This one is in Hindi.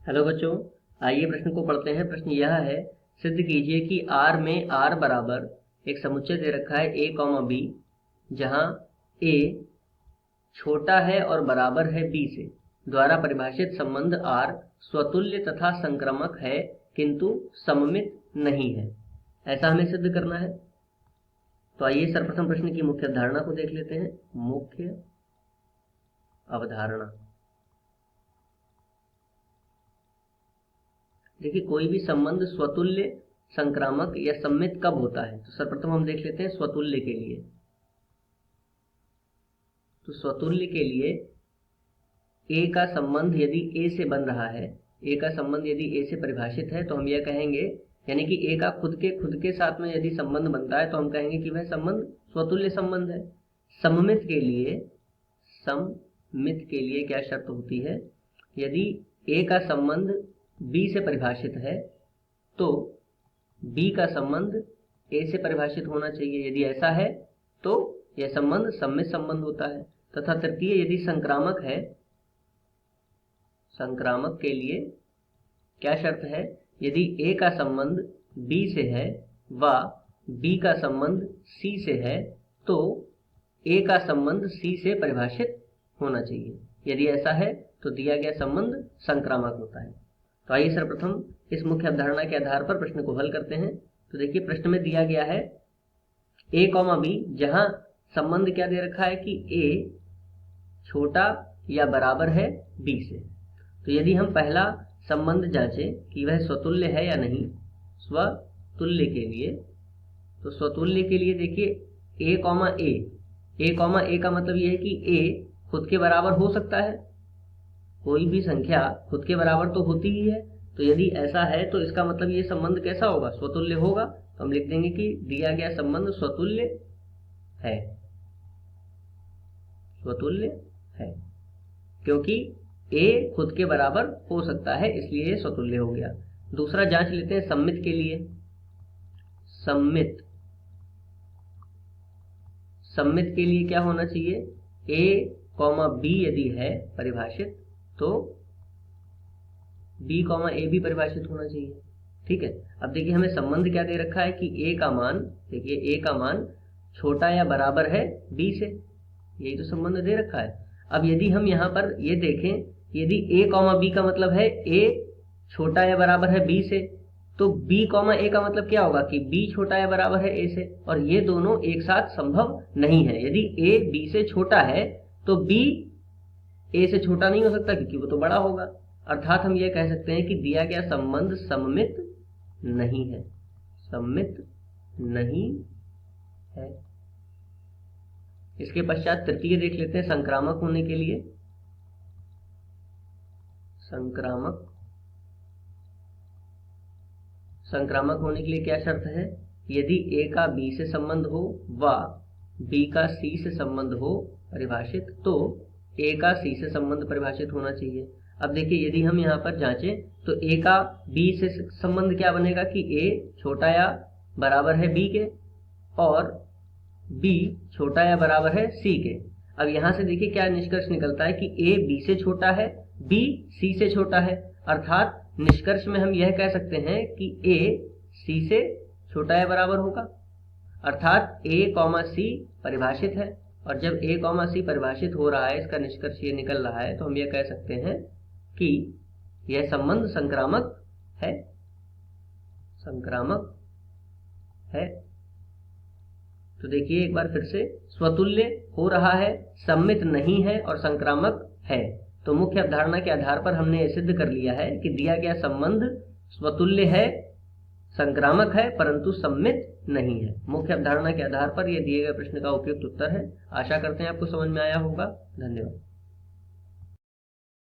हेलो बच्चों, आइए प्रश्न को पढ़ते हैं। प्रश्न यह है, सिद्ध कीजिए कि R में R बराबर एक समुच्चय दे रखा है A, B, जहां A छोटा है और बराबर है B से, द्वारा परिभाषित संबंध R स्वतुल्य तथा संक्रामक है किंतु सममित नहीं है। ऐसा हमें सिद्ध करना है। तो आइए सर्वप्रथम प्रश्न की मुख्य अवधारणा को देख लेते हैं। मुख्य अवधारणा, देखिए कोई भी संबंध स्वतुल्य, संक्रामक या सममित कब होता है। तो सर्वप्रथम हम देख लेते हैं स्वतुल्य के लिए। तो स्वतुल्य के लिए A का संबंध यदि A से बन रहा है, A का संबंध यदि A से परिभाषित है, तो हम यह कहेंगे, यानी कि A का खुद के साथ में यदि संबंध बनता है तो हम कहेंगे कि वह संबंध स्वतुल्य संबंध है। सममित के लिए क्या शर्त होती है? यदि A का संबंध B से परिभाषित है तो B का संबंध A से परिभाषित होना चाहिए। यदि ऐसा है तो यह संबंध सममित संबंध होता है। तथा तृतीय, यदि संक्रामक है, संक्रामक के लिए क्या शर्त है? यदि A का संबंध B से है व B का संबंध C से है तो A का संबंध C से परिभाषित होना चाहिए। यदि ऐसा है तो दिया गया संबंध संक्रामक होता है। तो आइए सर्वप्रथम इस मुख्य अवधारणा के आधार पर प्रश्न को हल करते हैं। तो देखिए प्रश्न में दिया गया है A, B, जहां संबंध क्या दे रखा है कि A छोटा या बराबर है B से। तो यदि हम पहला संबंध जांचें कि वह स्वतुल्य है या नहीं, स्वतुल्य के लिए, तो स्वतुल्य के लिए देखिए A, A का मतलब यह है कि A खुद के बराबर हो सकता है। कोई भी संख्या खुद के बराबर तो होती ही है। तो यदि ऐसा है तो इसका मतलब ये संबंध कैसा होगा? स्वतुल्य होगा। तो हम लिख देंगे कि दिया गया संबंध स्वतुल्य है, स्वतुल्य है, क्योंकि A खुद के बराबर हो सकता है, इसलिए ये स्वतुल्य हो गया। दूसरा जांच लेते हैं सममित के लिए। सममित के लिए क्या होना चाहिए? A, B यदि है परिभाषित तो B, A भी परिभाषित होना चाहिए। ठीक है। अब देखिए हमें संबंध क्या दे रखा है कि A का मान, देखिए A का मान छोटा या बराबर है B से, यही तो संबंध दे रखा है। अब यदि हम यहाँ पर ये देखें, यदि A, B का मतलब है A छोटा या बराबर है B से, तो B, A का मतलब क्या होगा कि B छोटा या बराबर है A से, और ये दोनों एक साथ संभव नहीं है। यदि A B से छोटा है तो B A से छोटा नहीं हो सकता, क्योंकि वो तो बड़ा होगा। अर्थात हम ये कह सकते हैं कि दिया गया संबंध सममित नहीं है, सममित नहीं है। इसके पश्चात तृतीय देख लेते हैं संक्रामक होने के लिए। संक्रामक होने के लिए क्या शर्त है? यदि A का B से संबंध हो व B का C से संबंध हो परिभाषित, तो A का C से संबंध परिभाषित होना चाहिए। अब देखिए यदि हम यहाँ पर जांचें तो A का B से संबंध क्या बनेगा कि A छोटा या बराबर है B के और B छोटा या बराबर है C के। अब यहाँ से देखिए क्या निष्कर्ष निकलता है कि A B से छोटा है, B C से छोटा है। अर्थात निष्कर्ष में हम यह कह सकते हैं कि A C से छोटा या बराबर होगा। अर्थात A, C परिभाषित है, और जब A, C परिभाषित हो रहा है, इसका निष्कर्ष ये निकल रहा है, तो हम यह कह सकते हैं कि यह संबंध संक्रामक है, संक्रामक है। तो देखिए एक बार फिर से, स्वतुल्य हो रहा है, सममित नहीं है और संक्रामक है। तो मुख्य अवधारणा के आधार पर हमने यह सिद्ध कर लिया है कि दिया गया संबंध स्वतुल्य है, संक्रामक है, परंतु सममित नहीं है। मुख्य अवधारणा के आधार पर यह दिए गए प्रश्न का उपयुक्त उत्तर है। आशा करते हैं आपको समझ में आया होगा। धन्यवाद।